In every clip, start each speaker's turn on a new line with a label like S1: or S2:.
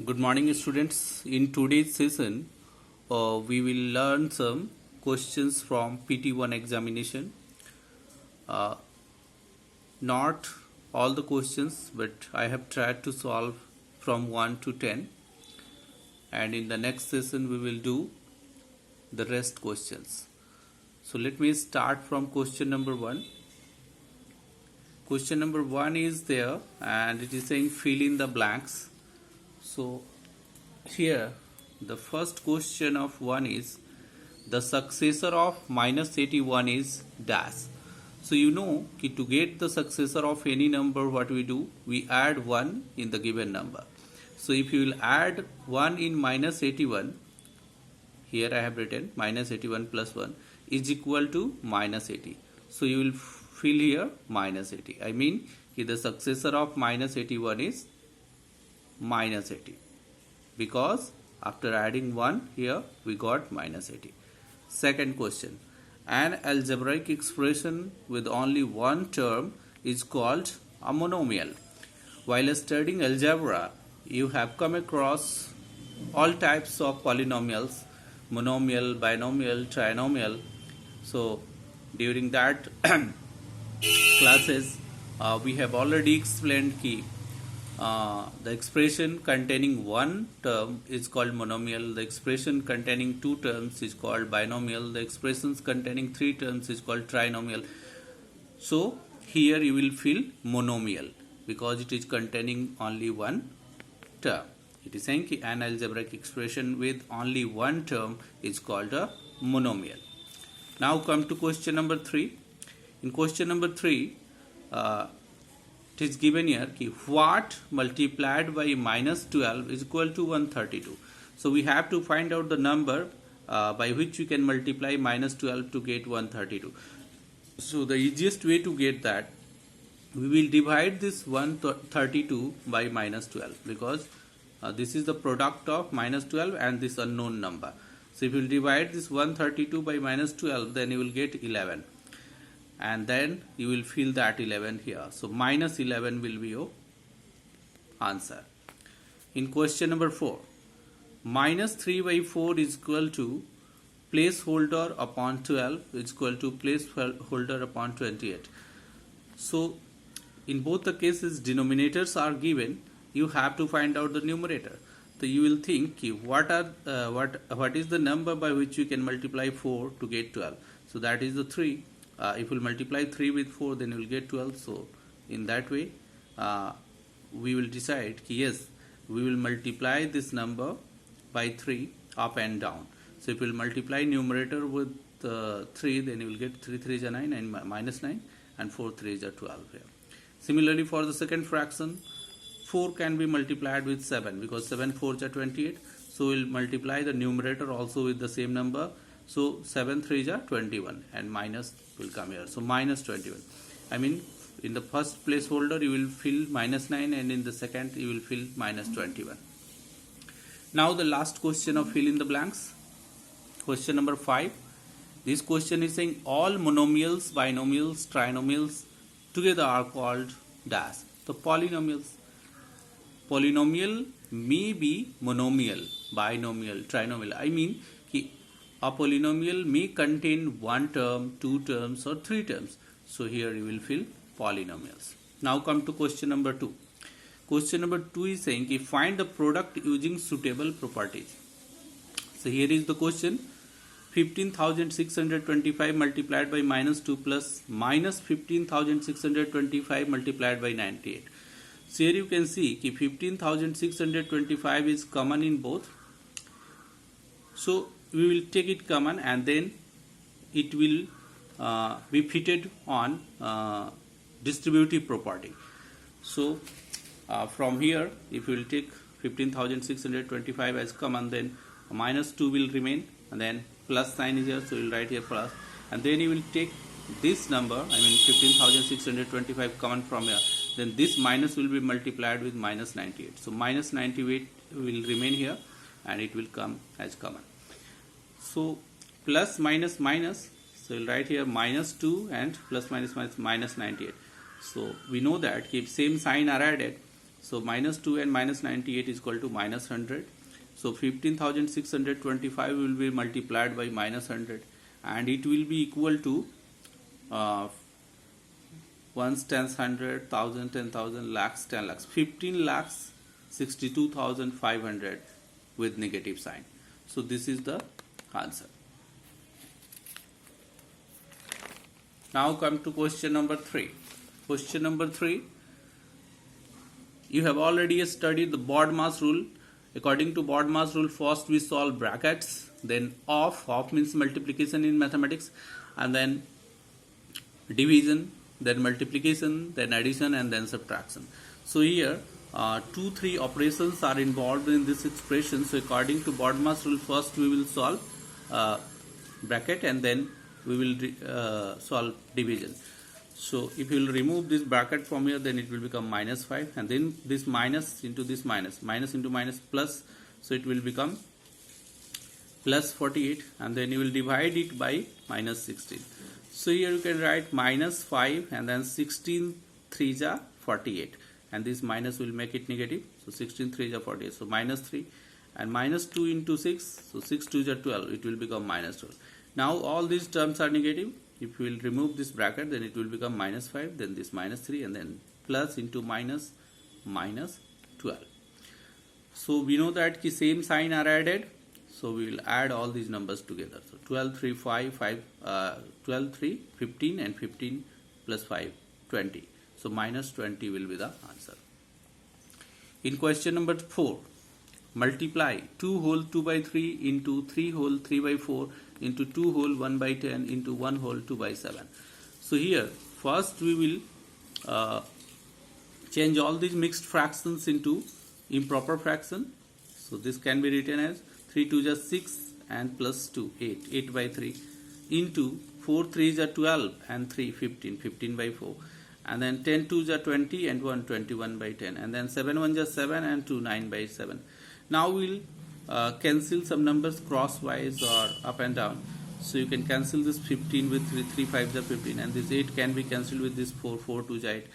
S1: Good morning, students. In today's session, we will learn some questions from PT1 examination. Uh, Not all the questions, but I have tried to solve from 1 to 10. And in the next session, we will do the rest questions. So let me start from question number 1. Question number 1 is there and it is saying fill in the blanks. So here the first question of 1 is the successor of minus 81 is dash. So you know to get the successor of any number, what we do, we add 1 in the given number. So if you will add 1 in minus 81, here I have written minus 81 plus 1 is equal to minus 80. So you will fill here minus 80. I mean the successor of minus 81 is minus 80, because after adding 1 here we got minus 80. Second question, an algebraic expression with only one term is called a monomial. While studying algebra, you have come across all types of polynomials, monomial, binomial, trinomial. So during that classes we have already explained key the expression containing one term is called monomial, the expression containing two terms is called binomial, the expressions containing three terms is called trinomial. So here you will fill monomial because it is containing only one term. It is saying an algebraic expression with only one term is called a monomial. Now come to question number 3. In question number 3, it is given here what multiplied by minus 12 is equal to 132. So we have to find out the number by which we can multiply minus 12 to get 132. So the easiest way to get that, we will divide this 132 by minus 12, because this is the product of minus 12 and this unknown number. So if you will divide this 132 by minus 12, then you will get 11. And then you will fill that 11 here. So minus 11 will be your answer. In question number 4, minus 3 by 4 is equal to placeholder upon 12 is equal to placeholder upon 28. So in both the cases denominators are given, you have to find out the numerator. So you will think what is the number by which you can multiply 4 to get 12. So that is the 3. If you multiply 3 with 4, then you will get 12. So in that way we will decide yes, we will multiply this number by 3 up and down. So if you will multiply numerator with 3, then you will get 3 3 is 9 and minus 9 and 4 3 is 12 here. Similarly for the second fraction, 4 can be multiplied with 7 because 7 4 is 28. So we will multiply the numerator also with the same number. So 7 3 is 21 and minus will come here. So minus 21. I mean in the first placeholder you will fill minus 9 and in the second you will fill minus 21. Now the last question of fill in the blanks. Question number 5. This question is saying all monomials, binomials, trinomials together are called dash. So polynomials. Polynomial may be monomial, binomial, trinomial. I mean a polynomial may contain one term, two terms or three terms. So here you will fill polynomials. Now come to question number 2. Question number 2 is saying find the product using suitable properties. So here is the question. 15,625 multiplied by minus 2 plus minus 15,625 multiplied by 98. So here you can see 15,625 is common in both. So we will take it common and then it will be fitted on distributive property. So from here, if you will take 15,625 as common, then minus 2 will remain and then plus sign is here, so you will write here plus, and then you will take this number, I mean 15,625 common from here, then this minus will be multiplied with minus 98. So minus 98 will remain here and it will come as common. So plus minus minus, so we'll write here minus 2 and plus minus minus minus 98. So we know that if same sign are added, So minus 2 and minus 98 is equal to minus 100. So 15,625 will be multiplied by minus 100, and it will be equal to ones, tens, 100, 1,000, 10,000, lakhs, 10 lakhs, 15 lakhs 62,500 with negative sign. So this is the answer. Now come to question number 3. Question number 3. You have already studied the BODMAS rule. According to BODMAS rule, first we solve brackets, then off means multiplication in mathematics, and then division, then multiplication, then addition, and then subtraction. So here 2-3 operations are involved in this expression. So according to BODMAS rule, first we will solve bracket, and then we will solve division. So if you will remove this bracket from here, then it will become minus 5, and then this minus into this minus, minus into minus plus, so it will become plus 48, and then you will divide it by minus 16. So here you can write minus 5 and then 16 3s are 48, and this minus will make it negative, so 16 3s are 48, so minus 3, and minus 2 into 6, so 6 2s are 12, it will become minus 12. Now all these terms are negative. If we will remove this bracket, then it will become minus 5, then this minus 3, and then plus into minus, minus 12. So we know that the same sign are added, so we will add all these numbers together. So 12 3 5 12 3 15, and 15 plus 5 20. So minus 20 will be the answer. In question number 4, multiply 2 whole 2 by 3 into 3 whole 3 by 4 into 2 whole 1 by 10 into 1 whole 2 by 7. So here first we will change all these mixed fractions into improper fraction. So this can be written as 3 2s are 6 and plus 2 8 by 3 into 4 3s are 12 and 3 15 by 4, and then 10 2s are 20 and 1 21 by 10, and then 7 1s are 7 and 2 9 by 7. Now we'll cancel some numbers crosswise or up and down. So you can cancel this 15 with 3 5s are 15, and this 8 can be cancelled with this 4 2s are 8,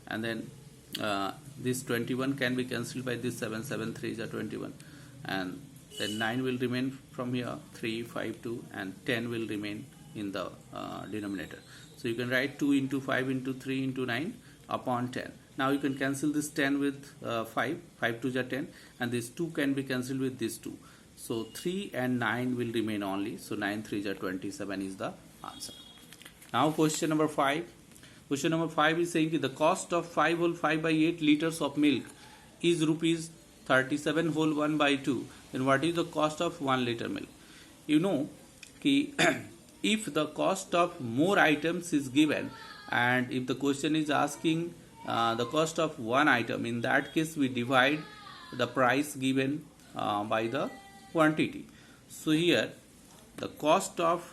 S1: and then this 21 can be cancelled by this 7 3s are 21, and then 9 will remain from here, 3 5 2, and 10 will remain in the denominator. So you can write 2 into 5 into 3 into 9 upon 10. Now you can cancel this 10 with 5 2s are 10, and this 2 can be cancelled with this 2. So 3 and 9 will remain only. So 9 3s are 27 is the answer. Now question number 5. Question number 5 is saying the cost of 5 whole 5 by 8 liters of milk is rupees 37 whole 1 by 2. Then what is the cost of 1 liter milk? You know कि if the cost of more items is given, and if the question is asking the cost of one item, in that case we divide the price given by the quantity. So here the cost of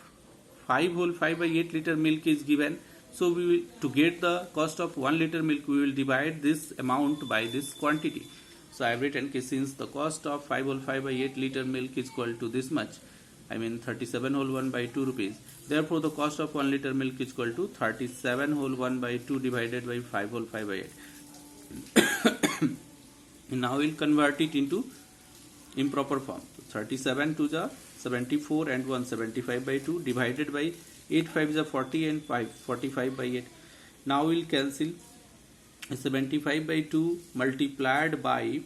S1: 5 whole 5 by 8 liter milk is given. So we will, to get the cost of 1 liter milk, we will divide this amount by this quantity. So I have written since the cost of 5 whole 5 by 8 liter milk is equal to this much, I mean 37 whole 1 by 2 rupees. Therefore the cost of 1 liter milk is equal to 37 whole 1 by 2 divided by 5 whole 5 by 8. Now we will convert it into improper form. 37 to the 74 and 175 by 2 divided by 8 5 is 40 and 45 by 8. Now we will cancel 75 by 2 multiplied by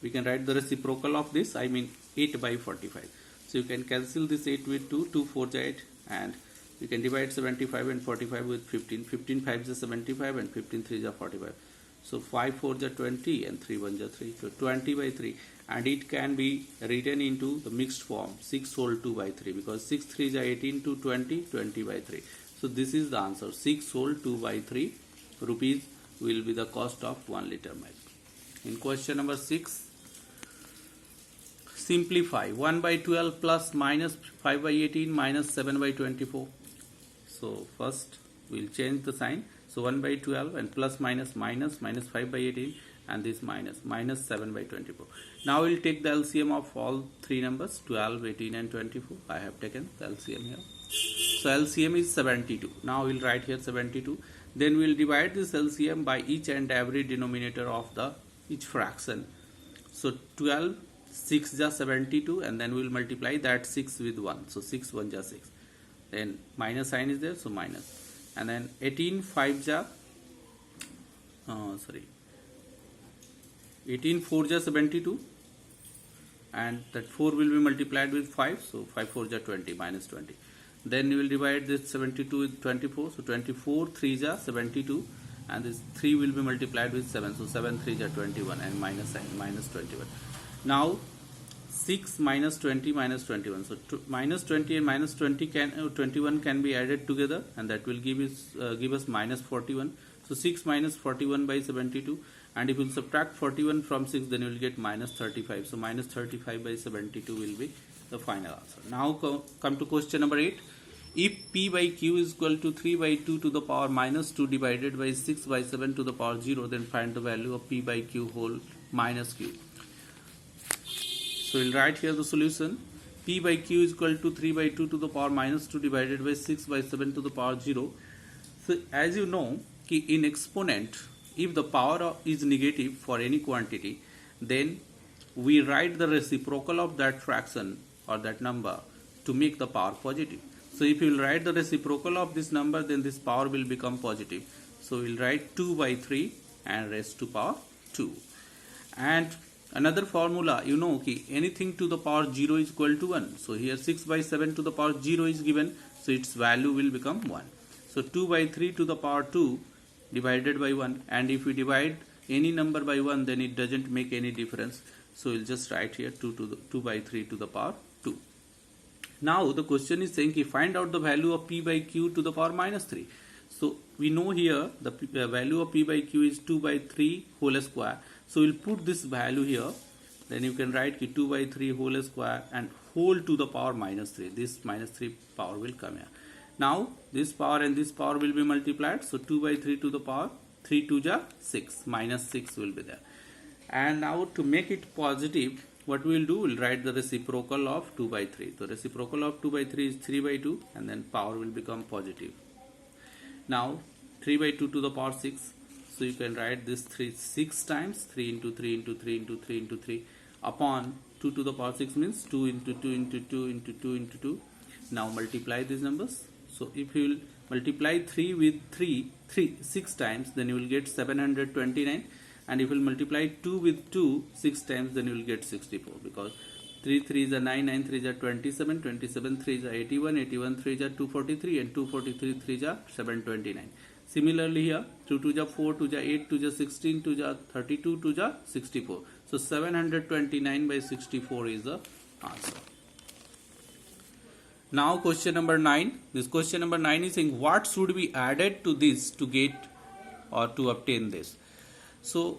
S1: we can write the reciprocal of this, I mean 8 by 45. So you can cancel this 8 with 2, 2 4 is 8, and you can divide 75 and 45 with 15. 15 5 is 75 and 15 3 is 45. So 5 4 is 20 and 3 1 is 3. So 20 by 3, and it can be written into the mixed form 6 whole 2 by 3, because 6 3 is 18 to 20 by 3. So this is the answer. 6 whole 2 by 3 rupees will be the cost of 1 liter milk. In question number 6, simplify 1 by 12 plus minus 5 by 18 minus 7 by 24. So first we will change the sign. So 1 by 12 and plus minus 5 by 18, and this minus 7 by 24. Now we will take the LCM of all three numbers, 12, 18 and 24. I have taken the LCM here. So LCM is 72. Now we will write here 72. Then we will divide this LCM by each and every denominator of the each fraction. So 12, 6 ja 72, and then we will multiply that 6 with 1. So 6 1 ja 6. Then minus sign is there, so minus. And then 18 5 ja 18 4 ja 72, and that 4 will be multiplied with 5, so 5 4 ja 20, minus 20. Then you will divide this 72 with 24, so 24 3 ja 72, and this 3 will be multiplied with 7, so 7 3 ja 21, and minus sign, minus 21. Now 6 minus 20 minus 21, so minus 20 and minus 21 can be added together, and that will give us minus 41. So 6 minus 41 by 72, and if you subtract 41 from 6, then you will get minus 35. So minus 35 by 72 will be the final answer. Now come to question number 8. If P by Q is equal to 3 by 2 to the power minus 2 divided by 6 by 7 to the power 0, then find the value of P by Q whole minus Q. So we'll write here the solution. P by Q is equal to 3 by 2 to the power minus 2 divided by 6 by 7 to the power 0. So as you know, in exponent, if the power is negative for any quantity, then we write the reciprocal of that fraction or that number to make the power positive. So if you will write the reciprocal of this number, then this power will become positive. So we will write 2 by 3 and raised to power 2. And another formula, you know, anything to the power 0 is equal to 1. So here 6 by 7 to the power 0 is given, so its value will become 1. So 2 by 3 to the power 2 divided by 1, and if we divide any number by 1, then it doesn't make any difference. So we'll just write here 2 by 3 to the power 2. Now the question is saying, find out the value of P by Q to the power minus 3. So we know here the value of P by Q is 2 by 3 whole square. So we'll put this value here. Then you can write 2 by 3 whole square and whole to the power minus 3. This minus 3 power will come here. Now this power and this power will be multiplied. So 2 by 3 to the power 3 2 ja 6, minus 6 will be there. And now to make it positive, what we will do, we'll write the reciprocal of 2 by 3. So reciprocal of 2 by 3 is 3 by 2, and then power will become positive. Now 3 by 2 to the power 6. So you can write this 6 times, 3 into 3 into 3 into 3 into 3 upon 2 to the power 6 means 2 into 2 into 2 into 2 into 2. Now multiply these numbers. So if you will multiply 3 with 6 times, then you will get 729. And if you will multiply 2 with 2 6 times, then you will get 64, because 3 3 is a 9, 9 3 is a 27, 27 3 is a 81, 81 3 is a 243, and 243 3 is a 729. Similarly here, 2 2 is 4, 2 is 8, 2 is 16, 2 is 32, 2 is 64. So 729 by 64 is the answer. Now question number 9. This question number 9 is saying, what should be added to this to get or to obtain this? So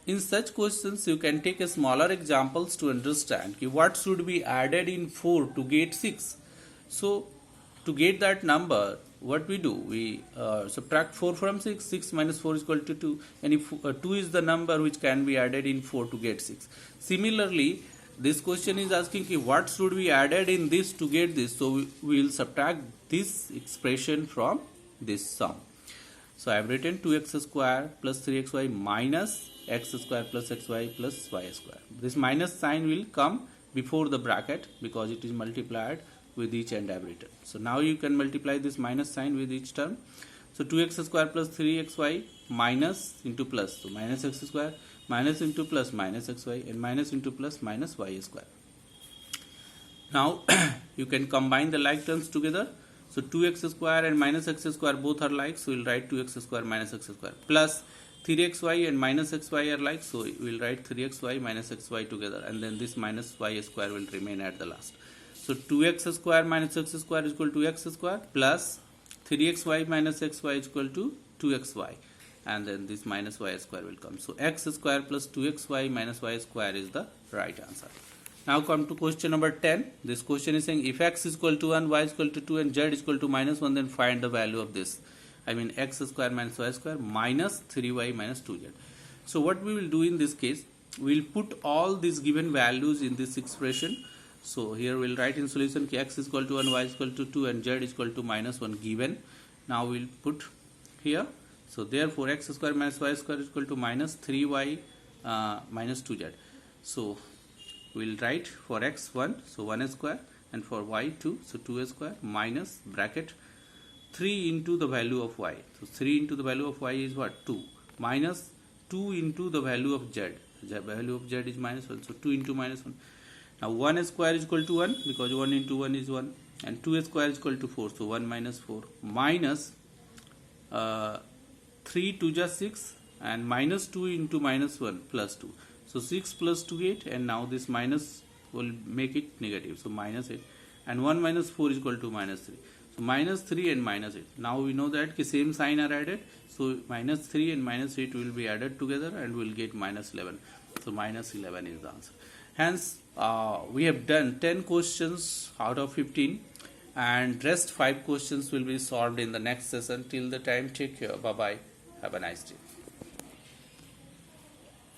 S1: in such questions, you can take a smaller examples to understand what should be added in 4 to get 6. So to get that number, what we do, we subtract 4 from 6. 6 minus 4 is equal to 2, and if 2 is the number which can be added in 4 to get 6. Similarly, this question is asking what should be added in this to get this. So we will subtract this expression from this sum. So I have written 2x square plus 3xy minus x square plus xy plus y square. This minus sign will come before the bracket because it is multiplied with each and every term. So now you can multiply this minus sign with each term. So 2x square plus 3xy minus into plus. So minus x square minus into plus minus xy, and minus into plus minus y square. Now you can combine the like terms together. So 2x square and minus x square both are like, so we will write 2x square minus x square, plus 3xy and minus xy are like, so we will write 3xy minus xy together, and then this minus y square will remain at the last. So 2x square minus x square is equal to x square, plus 3xy minus xy is equal to 2xy, and then this minus y square will come. So x square plus 2xy minus y square is the right answer. Now come to question number 10. This question is saying, if x is equal to 1, y is equal to 2, and z is equal to minus 1, then find the value of this. I mean x square minus y square minus 3y minus 2z. So what we will do in this case, we will put all these given values in this expression. So here we will write in solution x is equal to 1, y is equal to 2, and z is equal to minus 1 given. Now we will put here. So therefore x square minus y square is equal to minus 3y minus 2z. So we'll write for x 1, so 1 square, and for y 2, so 2 square, minus bracket 3 into the value of y. So 3 into the value of y is what? 2, minus 2 into the value of z. The value of z is minus 1, so 2 into minus 1. Now 1 square is equal to 1, because 1 into 1 is 1, and 2 square is equal to 4, so 1 minus 4, minus 3 2 just 6, and minus 2 into minus 1 plus 2. So 6 plus 2 8, and now this minus will make it negative, so minus 8, and 1 minus 4 is equal to minus 3. So minus 3 and minus 8. Now we know that the same sign are added, so minus 3 and minus 8 will be added together and we'll get minus 11. So minus 11 is the answer. Hence we have done 10 questions out of 15, and rest 5 questions will be solved in the next session. Till the time, take care. Bye bye. Have a nice day.